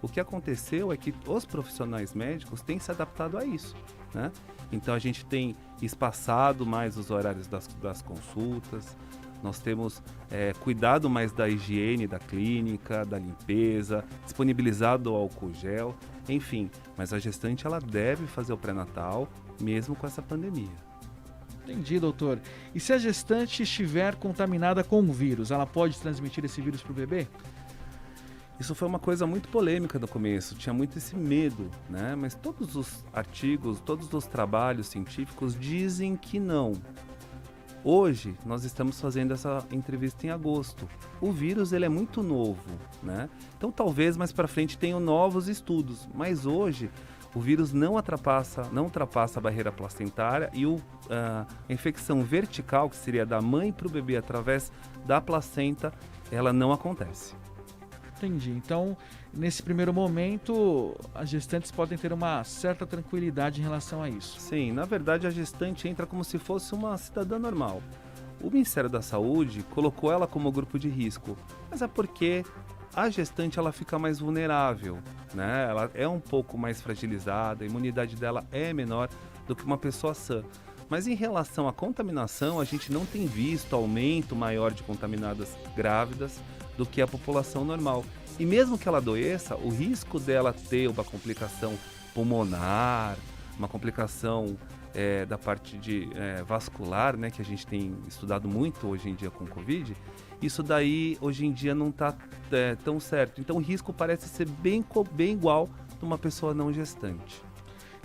O que aconteceu é que os profissionais médicos têm se adaptado a isso, né? Então a gente tem espaçado mais os horários das consultas, nós temos cuidado mais da higiene da clínica, da limpeza, disponibilizado o álcool gel, enfim. Mas a gestante ela deve fazer o pré-natal mesmo com essa pandemia. Entendi, doutor. E se a gestante estiver contaminada com o vírus, ela pode transmitir esse vírus para o bebê? Isso foi uma coisa muito polêmica no começo, tinha muito esse medo, né? Mas todos os artigos, todos os trabalhos científicos dizem que não. Hoje, nós estamos fazendo essa entrevista em agosto. O vírus ele é muito novo, né? Então, talvez mais para frente tenham novos estudos. Mas hoje, o vírus não ultrapassa a barreira placentária e a infecção vertical, que seria da mãe para o bebê através da placenta, ela não acontece. Entendi. Então, nesse primeiro momento, as gestantes podem ter uma certa tranquilidade em relação a isso. Sim, na verdade a gestante entra como se fosse uma cidadã normal. O Ministério da Saúde colocou ela como grupo de risco, mas é porque a gestante ela fica mais vulnerável, né? Ela é um pouco mais fragilizada, a imunidade dela é menor do que uma pessoa sã. Mas em relação à contaminação, a gente não tem visto aumento maior de contaminadas grávidas do que a população normal. E mesmo que ela adoeça, o risco dela ter uma complicação pulmonar, uma complicação da parte vascular, né, que a gente tem estudado muito hoje em dia com o Covid, isso daí hoje em dia não está tão certo. Então o risco parece ser bem igual de uma pessoa não gestante.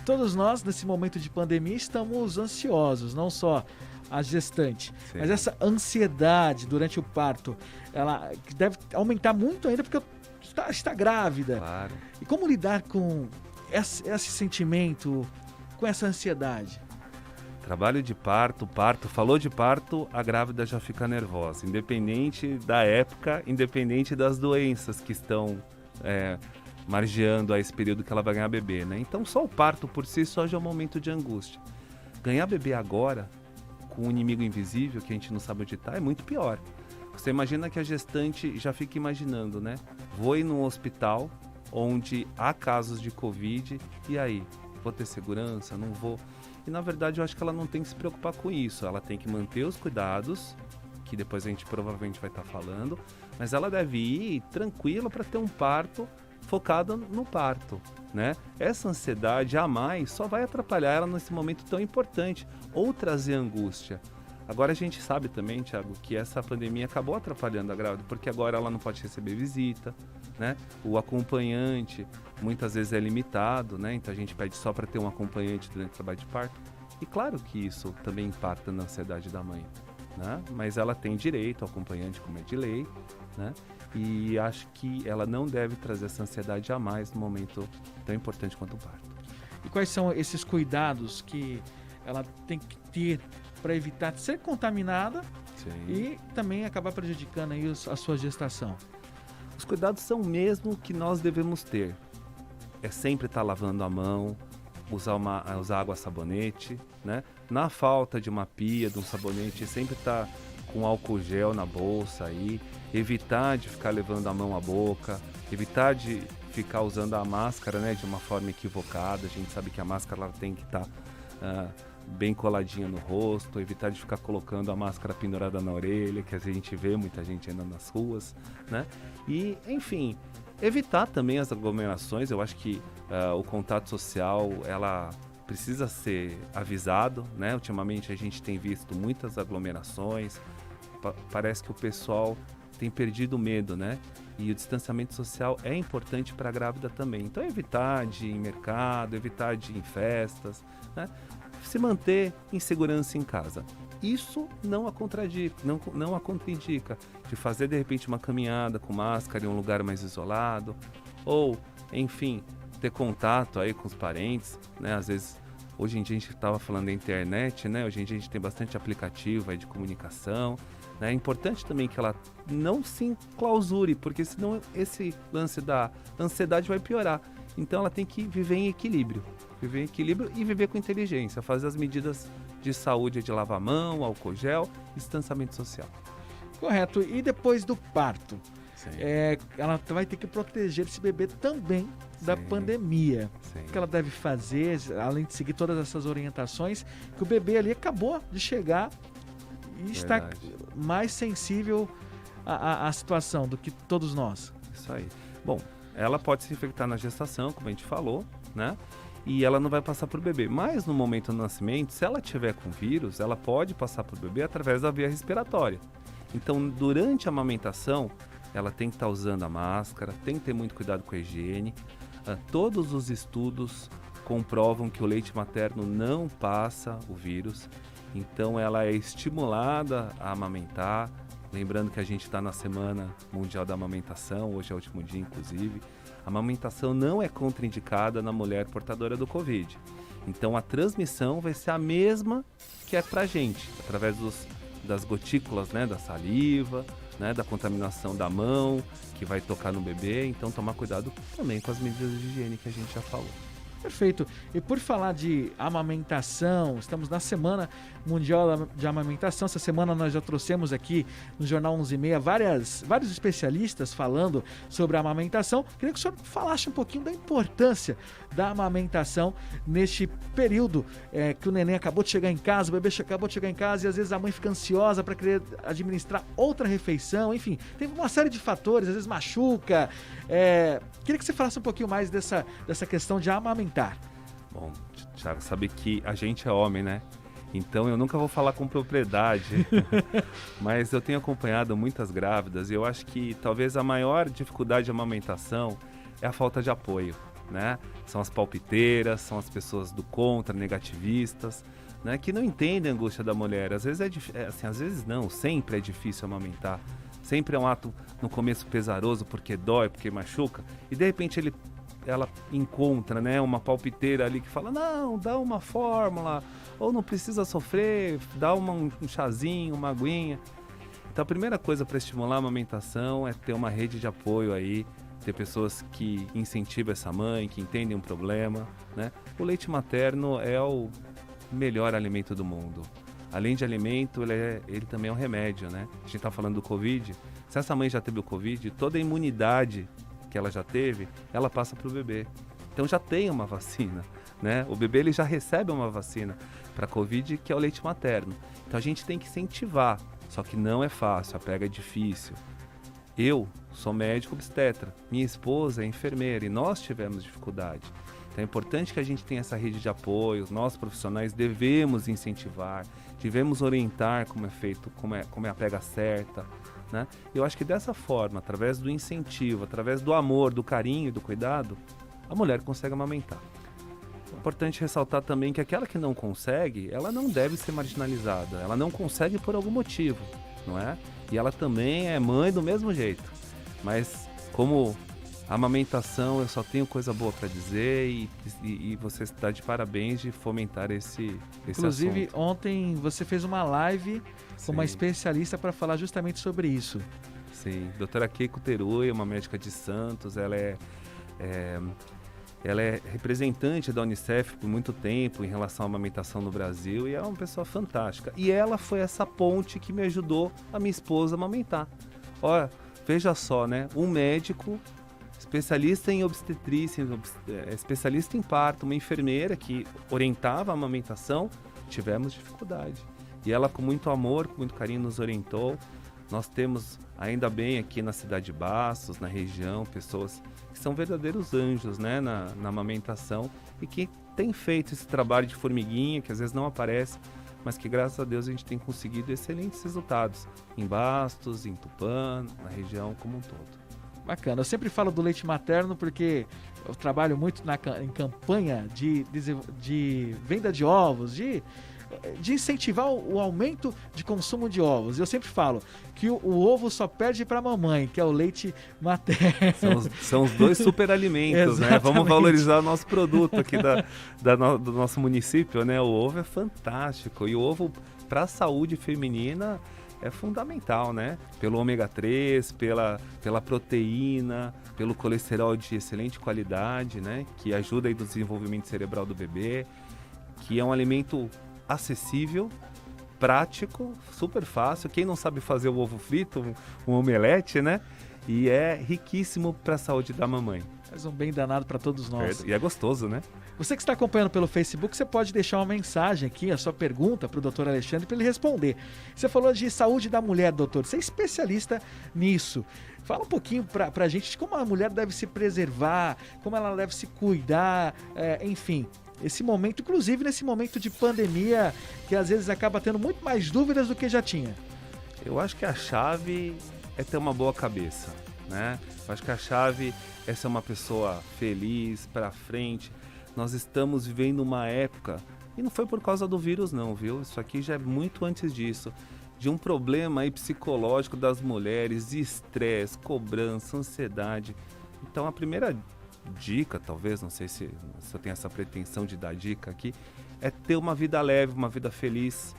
Todos nós, nesse momento de pandemia, estamos ansiosos, não só a gestante, Sim. mas essa ansiedade durante o parto, ela deve aumentar muito ainda porque está grávida. Claro. E como lidar com esse sentimento, com essa ansiedade? Trabalho de parto, falou de parto, a grávida já fica nervosa, independente da época, independente das doenças que estão margeando a esse período que ela vai ganhar bebê, né? Então só o parto por si só já é um momento de angústia. Ganhar bebê agora, com um inimigo invisível que a gente não sabe onde está, é muito pior. Você imagina que a gestante já fica imaginando, né? Vou ir num hospital onde há casos de Covid, e aí? Vou ter segurança? Não vou? E na verdade eu acho que ela não tem que se preocupar com isso, ela tem que manter os cuidados, que depois a gente provavelmente vai estar falando, mas ela deve ir tranquila para ter um parto focado no parto, né? Essa ansiedade a mais só vai atrapalhar ela nesse momento tão importante ou trazer angústia. Agora a gente sabe também, Thiago, que essa pandemia acabou atrapalhando a grávida, porque agora ela não pode receber visita, né? O acompanhante muitas vezes é limitado, né? Então a gente pede só para ter um acompanhante durante o trabalho de parto. E claro que isso também impacta na ansiedade da mãe, né? Mas ela tem direito ao acompanhante, como é de lei, né? E acho que ela não deve trazer essa ansiedade a mais no momento tão importante quanto o parto. E quais são esses cuidados que ela tem que ter para evitar de ser contaminada e também acabar prejudicando aí a sua gestação? Os cuidados são o mesmo que nós devemos ter. É sempre estar lavando a mão, usar água sabonete, né? Na falta de uma pia, de um sabonete, sempre estar com álcool gel na bolsa aí, evitar de ficar levando a mão à boca, evitar de ficar usando a máscara, né, de uma forma equivocada. A gente sabe que a máscara ela tem que estar bem coladinha no rosto, evitar de ficar colocando a máscara pendurada na orelha, que a gente vê muita gente ainda nas ruas, né? E, enfim, evitar também as aglomerações. Eu acho que o contato social, ela precisa ser avisado, né? Ultimamente a gente tem visto muitas aglomerações, parece que o pessoal tem perdido o medo, né? E o distanciamento social é importante para a grávida também. Então evitar de ir em mercado, evitar de ir em festas, né? Se manter em segurança em casa. Isso não a contraindica de fazer de repente uma caminhada com máscara em um lugar mais isolado, ou, enfim, ter contato aí com os parentes, né? Às vezes, hoje em dia a gente estava falando da internet, né? Hoje em dia a gente tem bastante aplicativo aí de comunicação, né? É importante também que ela não se enclausure, porque senão esse lance da ansiedade vai piorar. Então ela tem que viver em equilíbrio e viver com inteligência, fazer as medidas de saúde de lavar a mão, álcool gel, distanciamento social. Correto. E depois do parto? ela vai ter que proteger esse bebê também da pandemia. O que ela deve fazer, além de seguir todas essas orientações, que o bebê ali acabou de chegar e está mais sensível à situação do que todos nós. Isso aí. Bom, ela pode se infectar na gestação, como a gente falou, né? E ela não vai passar para o bebê. Mas no momento do nascimento, se ela tiver com vírus, ela pode passar para o bebê através da via respiratória. Então, durante a amamentação, ela tem que estar usando a máscara, tem que ter muito cuidado com a higiene. Todos os estudos comprovam que o leite materno não passa o vírus. Então, ela é estimulada a amamentar. Lembrando que a gente está na Semana Mundial da Amamentação, hoje é o último dia, inclusive. A amamentação não é contraindicada na mulher portadora do Covid. Então, a transmissão vai ser a mesma que é para a gente, através das gotículas, né, da saliva, né, da contaminação da mão, que vai tocar no bebê. Então, tomar cuidado também com as medidas de higiene que a gente já falou. Perfeito. E por falar de amamentação, estamos na Semana Mundial de Amamentação. Essa semana nós já trouxemos aqui no Jornal 11:30 vários especialistas falando sobre a amamentação. Queria que o senhor falasse um pouquinho da importância da amamentação neste período que o neném acabou de chegar em casa, o bebê acabou de chegar em casa e às vezes a mãe fica ansiosa para querer administrar outra refeição. Enfim, tem uma série de fatores, às vezes machuca. Queria que você falasse um pouquinho mais dessa questão de amamentar. Bom, Thiago, sabe que a gente é homem, né? Então eu nunca vou falar com propriedade, mas eu tenho acompanhado muitas grávidas e eu acho que talvez a maior dificuldade de amamentação é a falta de apoio, né? São as palpiteiras, são as pessoas do contra, negativistas, né? Que não entendem a angústia da mulher. Às vezes às vezes não, sempre é difícil amamentar. Sempre é um ato no começo pesaroso porque dói, porque machuca e de repente ela encontra, né, uma palpiteira ali que fala, não, dá uma fórmula, ou não precisa sofrer, dá um chazinho, uma aguinha. Então a primeira coisa para estimular a amamentação é ter uma rede de apoio aí, ter pessoas que incentivam essa mãe, que entendem o problema, né? O leite materno é o melhor alimento do mundo. Além de alimento, ele também é um remédio, né? A gente está falando do Covid. Se essa mãe já teve o Covid, toda a imunidade que ela já teve, ela passa para o bebê. Então já tem uma vacina, né? O bebê ele já recebe uma vacina para Covid, que é o leite materno. Então a gente tem que incentivar, só que não é fácil, a pega é difícil. Eu sou médico obstetra, minha esposa é enfermeira e nós tivemos dificuldade. Então é importante que a gente tenha essa rede de apoio, nós profissionais devemos incentivar, devemos orientar como é feito, como é a pega certa, né? Eu acho que dessa forma, através do incentivo, através do amor, do carinho e do cuidado, a mulher consegue amamentar. É importante ressaltar também que aquela que não consegue, ela não deve ser marginalizada, ela não consegue por algum motivo, não é? E ela também é mãe do mesmo jeito, mas como a amamentação, eu só tenho coisa boa para dizer e você está de parabéns de fomentar esse Inclusive, assunto. ontem você fez uma live com uma especialista para falar justamente sobre isso. Sim, doutora Keiko Terui, uma médica de Santos, ela é representante da Unicef por muito tempo em relação à amamentação no Brasil e é uma pessoa fantástica. E ela foi essa ponte que me ajudou a minha esposa a amamentar. Olha, veja só, né? Um médico especialista em obstetrícia, especialista em parto, uma enfermeira que orientava a amamentação, tivemos dificuldade. E ela com muito amor, com muito carinho nos orientou. Nós temos, ainda bem aqui na cidade de Bastos, na região, pessoas que são verdadeiros anjos, né, na amamentação e que têm feito esse trabalho de formiguinha, que às vezes não aparece, mas que graças a Deus a gente tem conseguido excelentes resultados em Bastos, em Tupã, na região como um todo. Bacana. Eu sempre falo do leite materno porque eu trabalho muito em campanha de venda de ovos, de incentivar o aumento de consumo de ovos. Eu sempre falo que o ovo só perde para a mamãe, que é o leite materno. São os dois superalimentos, né? Vamos valorizar o nosso produto aqui do nosso município, né? O ovo é fantástico e o ovo para a saúde feminina é fundamental, né? Pelo ômega 3, pela proteína, pelo colesterol de excelente qualidade, né? Que ajuda aí no desenvolvimento cerebral do bebê, que é um alimento acessível, prático, super fácil. Quem não sabe fazer o ovo frito, um omelete, né? e é riquíssimo para a saúde da mamãe. Faz um bem danado para todos nós. E é gostoso, né? Você que está acompanhando pelo Facebook, você pode deixar uma mensagem aqui, a sua pergunta para o doutor Alexandre, para ele responder. Você falou de saúde da mulher, doutor. Você é especialista nisso. Fala um pouquinho para a gente de como a mulher deve se preservar, como ela deve se cuidar, enfim. Esse momento, inclusive nesse momento de pandemia, que às vezes acaba tendo muito mais dúvidas do que já tinha. Eu acho que a chave é ter uma boa cabeça, né? Eu acho que a chave é ser uma pessoa feliz, para frente. Nós estamos vivendo uma época, e não foi por causa do vírus não, viu? Isso aqui já é muito antes disso, de um problema aí psicológico das mulheres, de estresse, cobrança, ansiedade. Então a primeira dica, talvez, não sei se eu tenho essa pretensão de dar dica aqui, é ter uma vida leve, uma vida feliz.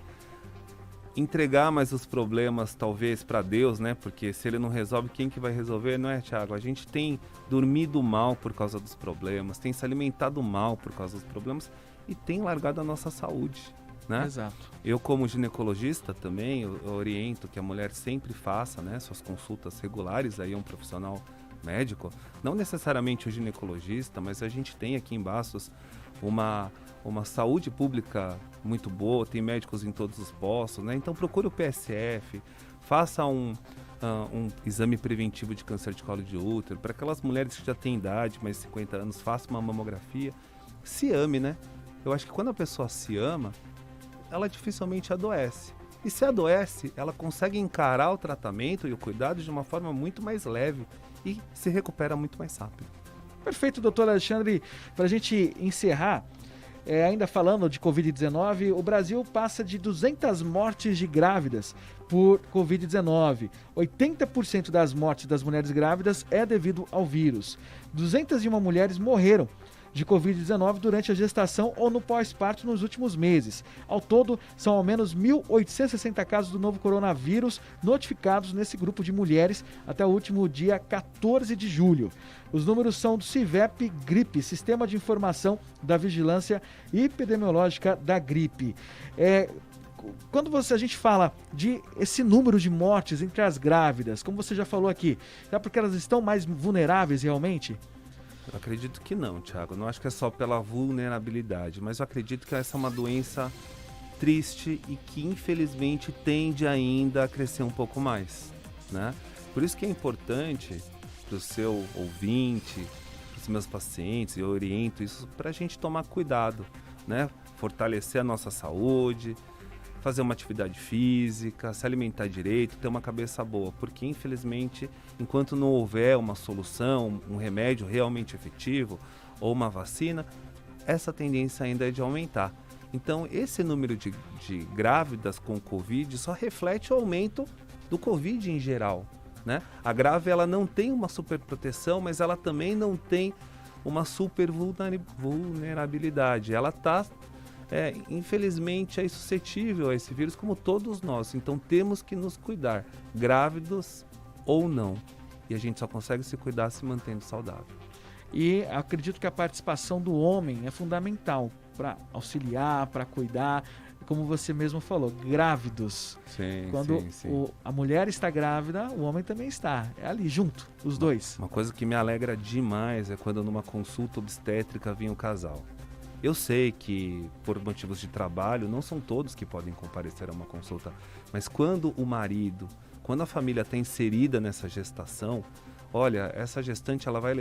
Entregar mais os problemas, talvez, para Deus, né? Porque se Ele não resolve, quem que vai resolver, não é, Thiago? A gente tem dormido mal por causa dos problemas, tem se alimentado mal por causa dos problemas e tem largado a nossa saúde, né? Exato. Eu, como ginecologista também, eu oriento que a mulher sempre faça, né, suas consultas regulares, aí é um profissional médico, não necessariamente o ginecologista, mas a gente tem aqui em Bastos uma saúde pública muito boa, tem médicos em todos os postos, né? Então procure o PSF, faça um exame preventivo de câncer de colo de útero, para aquelas mulheres que já têm idade, mais de 50 anos, faça uma mamografia, se ame, né? Eu acho que quando a pessoa se ama, ela dificilmente adoece. E se adoece, ela consegue encarar o tratamento e o cuidado de uma forma muito mais leve e se recupera muito mais rápido. Perfeito, doutor Alexandre. Para a gente encerrar, ainda falando de Covid-19, o Brasil passa de 200 mortes de grávidas por Covid-19. 80% das mortes das mulheres grávidas é devido ao vírus. 201 mulheres morreram de Covid-19 durante a gestação ou no pós-parto nos últimos meses. Ao todo, são ao menos 1.860 casos do novo coronavírus notificados nesse grupo de mulheres até o último dia 14 de julho. Os números são do CIVEP Gripe, Sistema de Informação da Vigilância Epidemiológica da Gripe. Quando a gente fala de esse número de mortes entre as grávidas, como você já falou aqui, é porque elas estão mais vulneráveis realmente? Eu acredito que não, Thiago. Não acho que é só pela vulnerabilidade, mas eu acredito que essa é uma doença triste e que infelizmente tende ainda a crescer um pouco mais, né? Por isso que é importante para o seu ouvinte, para os meus pacientes, eu oriento isso para a gente tomar cuidado, né? Fortalecer a nossa saúde, fazer uma atividade física, se alimentar direito, ter uma cabeça boa, porque infelizmente, enquanto não houver uma solução, um remédio realmente efetivo ou uma vacina, essa tendência ainda é de aumentar. Então, esse número de grávidas com Covid só reflete o aumento do Covid em geral, né? A grávida ela não tem uma super proteção, mas ela também não tem uma super vulnerabilidade. Ela está infelizmente é suscetível a esse vírus como todos nós, então temos que nos cuidar, grávidos ou não, e a gente só consegue se cuidar se mantendo saudável. E acredito que a participação do homem é fundamental para auxiliar, para cuidar, como você mesmo falou, grávidos. Sim, quando sim. A mulher está grávida, o homem também está, é ali junto, os dois. Uma coisa que me alegra demais é quando numa consulta obstétrica vinha o casal. Eu sei que, por motivos de trabalho, não são todos que podem comparecer a uma consulta, mas quando o marido, quando a família está inserida nessa gestação, olha, essa gestante ela vai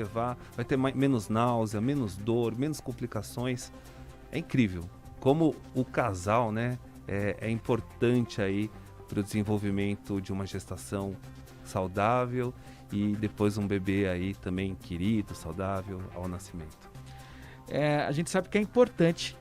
ter menos náusea, menos dor, menos complicações. É incrível como o casal, né, é importante aí para o desenvolvimento de uma gestação saudável e depois um bebê aí também querido, saudável ao nascimento. A gente sabe que é importante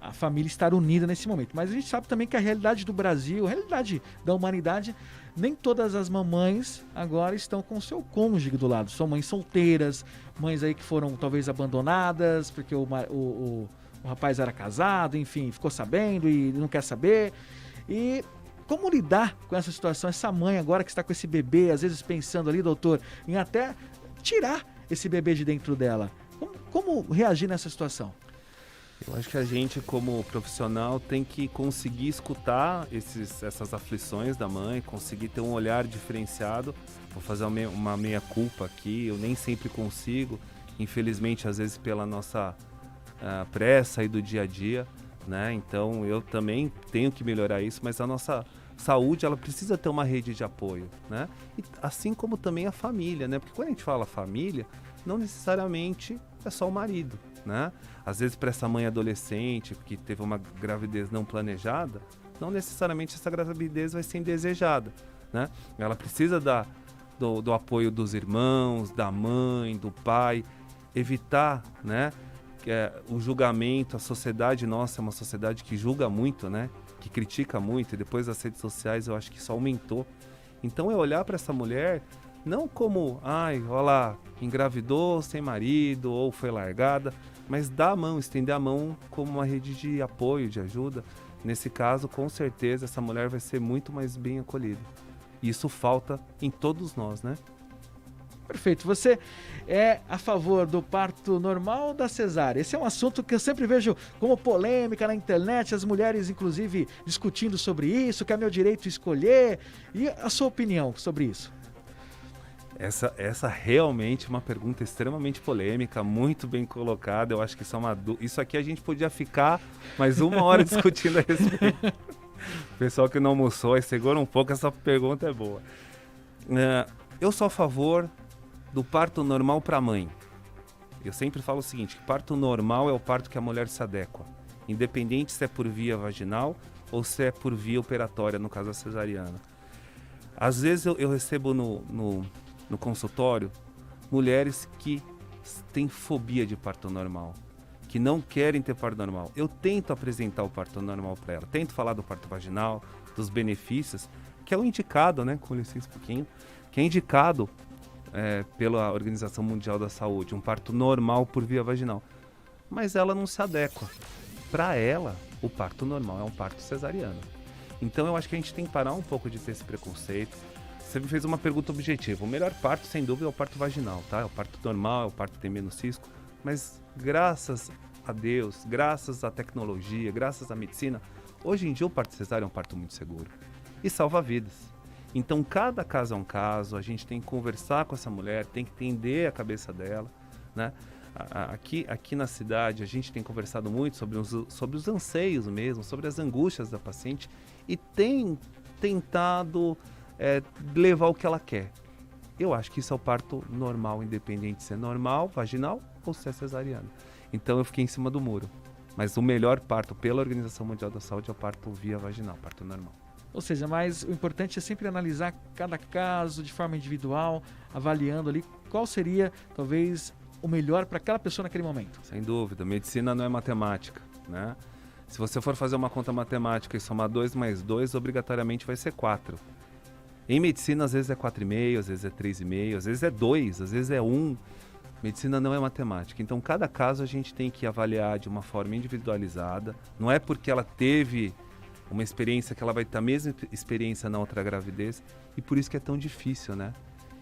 a família estar unida nesse momento, mas a gente sabe também que a realidade do Brasil, a realidade da humanidade, nem todas as mamães agora estão com o seu cônjuge do lado. São mães solteiras, mães aí que foram talvez abandonadas porque o rapaz era casado, enfim, ficou sabendo e não quer saber. E como lidar com essa situação? Essa mãe agora que está com esse bebê, às vezes pensando ali, doutor, em até tirar esse bebê de dentro dela. Como reagir nessa situação? Eu acho que a gente, como profissional, tem que conseguir escutar essas aflições da mãe, conseguir ter um olhar diferenciado. Vou fazer uma meia-culpa aqui, eu nem sempre consigo, infelizmente, às vezes pela nossa pressa aí do dia a dia, né? Então, eu também tenho que melhorar isso, mas a nossa saúde, ela precisa ter uma rede de apoio, né? E assim como também a família, né? Porque quando a gente fala família, não necessariamente é só o marido, né? Às vezes para essa mãe adolescente que teve uma gravidez não planejada, não necessariamente essa gravidez vai ser indesejada, né? Ela precisa do apoio dos irmãos, da mãe, do pai, evitar, né? O julgamento. A sociedade nossa é uma sociedade que julga muito, né? Que critica muito, e depois das redes sociais eu acho que isso aumentou. Então é olhar para essa mulher não como, ai, olha lá, engravidou sem marido ou foi largada, mas dar a mão, estender a mão como uma rede de apoio, de ajuda. Nesse caso, com certeza, essa mulher vai ser muito mais bem acolhida. E isso falta em todos nós, né? Perfeito. Você é a favor do parto normal ou da cesárea? Esse é um assunto que eu sempre vejo como polêmica na internet, as mulheres, inclusive, discutindo sobre isso, que é meu direito escolher. E a sua opinião sobre isso? Essa realmente é uma pergunta extremamente polêmica, muito bem colocada. Eu acho que isso aqui a gente podia ficar mais uma hora discutindo a respeito. O pessoal que não almoçou, segura um pouco, essa pergunta é boa. Eu sou a favor do parto normal para a mãe. Eu sempre falo o seguinte, que parto normal é o parto que a mulher se adequa, independente se é por via vaginal ou se é por via operatória, no caso da cesariana. Às vezes eu recebo no consultório mulheres que têm fobia de parto normal, que não querem ter parto normal. Eu tento apresentar o parto normal para ela, tento falar do parto vaginal, dos benefícios, que é o indicado, né, com licença um pouquinho, que é indicado pela Organização Mundial da Saúde, um parto normal por via vaginal. Mas ela não se adequa. Para ela, o parto normal é um parto cesariano. Então eu acho que a gente tem que parar um pouco de ter esse preconceito. Você me fez uma pergunta objetiva. O melhor parto, sem dúvida, é o parto vaginal, tá? É o parto normal, é o parto que tem menos cisco. Mas graças a Deus, graças à tecnologia, graças à medicina, hoje em dia o parto cesáreo é um parto muito seguro. E salva vidas. Então, cada caso é um caso, a gente tem que conversar com essa mulher, tem que entender a cabeça dela, né? Aqui na cidade, a gente tem conversado muito sobre os anseios mesmo, sobre as angústias da paciente e tem tentado levar o que ela quer. Eu acho que isso é o parto normal, independente de ser normal, vaginal ou se é cesariano. Então, eu fiquei em cima do muro. Mas o melhor parto pela Organização Mundial da Saúde é o parto via vaginal, parto normal. Ou seja, mas o importante é sempre analisar cada caso de forma individual, avaliando ali qual seria, talvez, o melhor para aquela pessoa naquele momento. Sem dúvida, medicina não é matemática, né? Se você for fazer uma conta matemática e somar 2 mais 2, obrigatoriamente vai ser 4. Em medicina, às vezes é 4,5, às vezes é 3,5, às vezes é 2, às vezes é 1. Medicina não é matemática. Então, cada caso a gente tem que avaliar de uma forma individualizada. Não é porque ela teve uma experiência que ela vai ter a mesma experiência na outra gravidez. E por isso que é tão difícil, né?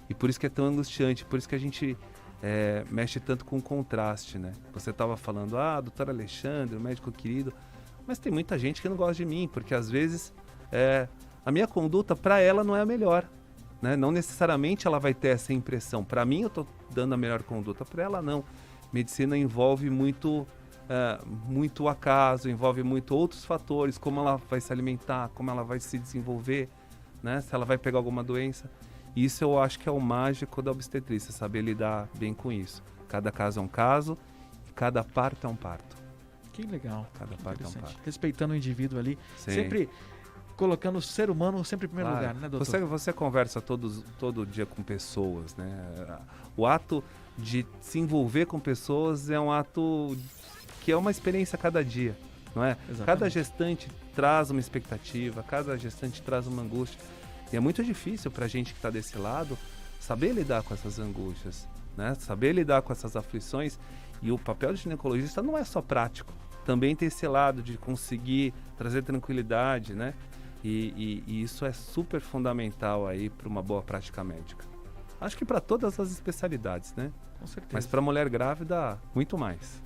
E por isso que é tão angustiante. Por isso que a gente mexe tanto com o contraste, né? Você estava falando, doutor Alexandre, o médico querido. Mas tem muita gente que não gosta de mim, porque às vezes a minha conduta para ela não é a melhor, né? Não necessariamente ela vai ter essa impressão. Para mim eu estou dando a melhor conduta, para ela não. Medicina envolve muito acaso, envolve muito outros fatores, como ela vai se alimentar, como ela vai se desenvolver, né? Se ela vai pegar alguma doença. Isso eu acho que é o mágico da obstetrícia, saber lidar bem com isso. Cada caso é um caso, cada parto é um parto. Que legal. Cada parto é um parto. Respeitando o indivíduo ali, Sim. Sempre colocando o ser humano sempre em primeiro lugar, né, doutor? Você conversa todo dia com pessoas, né? O ato de se envolver com pessoas é um ato que é uma experiência a cada dia, não é? Exatamente. Cada gestante traz uma expectativa, cada gestante traz uma angústia. E é muito difícil para a gente que está desse lado saber lidar com essas angústias, né? Saber lidar com essas aflições. E o papel do ginecologista não é só prático, também tem esse lado de conseguir trazer tranquilidade, né? E isso é super fundamental aí para uma boa prática médica. Acho que para todas as especialidades, né? Com certeza. Mas para mulher grávida, muito mais.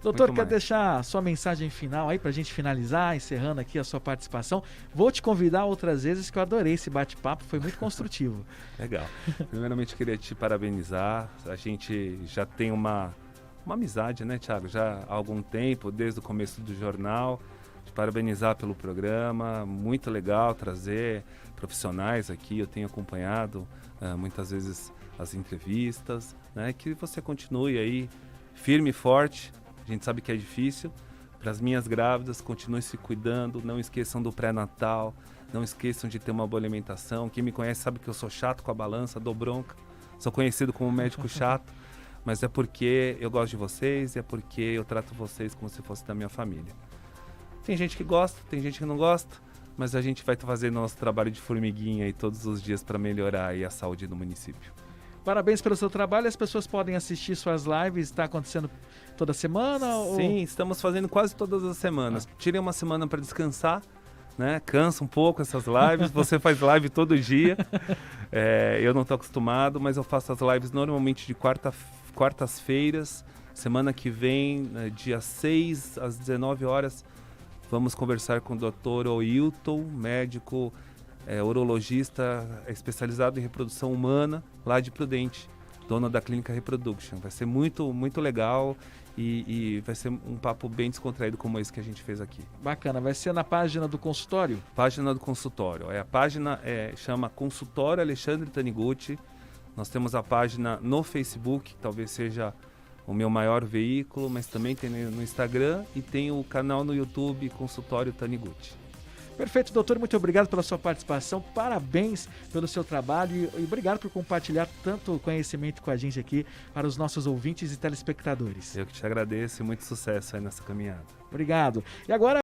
Doutor, Muito quer mais. deixar sua mensagem final aí pra gente finalizar, encerrando aqui a sua participação? Vou te convidar outras vezes que eu adorei esse bate-papo, foi muito construtivo. Legal. Primeiramente, queria te parabenizar. A gente já tem uma amizade, né, Thiago? Já há algum tempo, desde o começo do jornal. Te parabenizar pelo programa. Muito legal trazer profissionais aqui. Eu tenho acompanhado muitas vezes as entrevistas, né? Que você continue aí firme e forte. A gente sabe que é difícil. Para as minhas grávidas, continuem se cuidando. Não esqueçam do pré-natal. Não esqueçam de ter uma boa alimentação. Quem me conhece sabe que eu sou chato com a balança, dou bronca. Sou conhecido como médico chato. Mas é porque eu gosto de vocês e é porque eu trato vocês como se fosse da minha família. Tem gente que gosta, tem gente que não gosta. Mas a gente vai fazer nosso trabalho de formiguinha aí todos os dias para melhorar aí a saúde do município. Parabéns pelo seu trabalho, as pessoas podem assistir suas lives, está acontecendo toda semana? Sim, estamos fazendo quase todas as semanas. Tirei uma semana para descansar, né? Cansa um pouco essas lives, você faz live todo dia. Eu não estou acostumado, mas eu faço as lives normalmente de quartas-feiras. Semana que vem, dia 6 às 19 horas, vamos conversar com o Dr. Oilton, médico urologista especializado em reprodução humana, lá de Prudente, dono da Clínica Reproduction. Vai ser muito, muito legal e vai ser um papo bem descontraído como esse que a gente fez aqui. Bacana, vai ser na página do consultório? Página do consultório. A página chama Consultório Alexandre Taniguchi. Nós temos a página no Facebook, que talvez seja o meu maior veículo, mas também tem no Instagram e tem o canal no YouTube Consultório Taniguchi. Perfeito, doutor, muito obrigado pela sua participação, parabéns pelo seu trabalho e obrigado por compartilhar tanto conhecimento com a gente aqui para os nossos ouvintes e telespectadores. Eu que te agradeço e muito sucesso aí nessa caminhada. Obrigado. E agora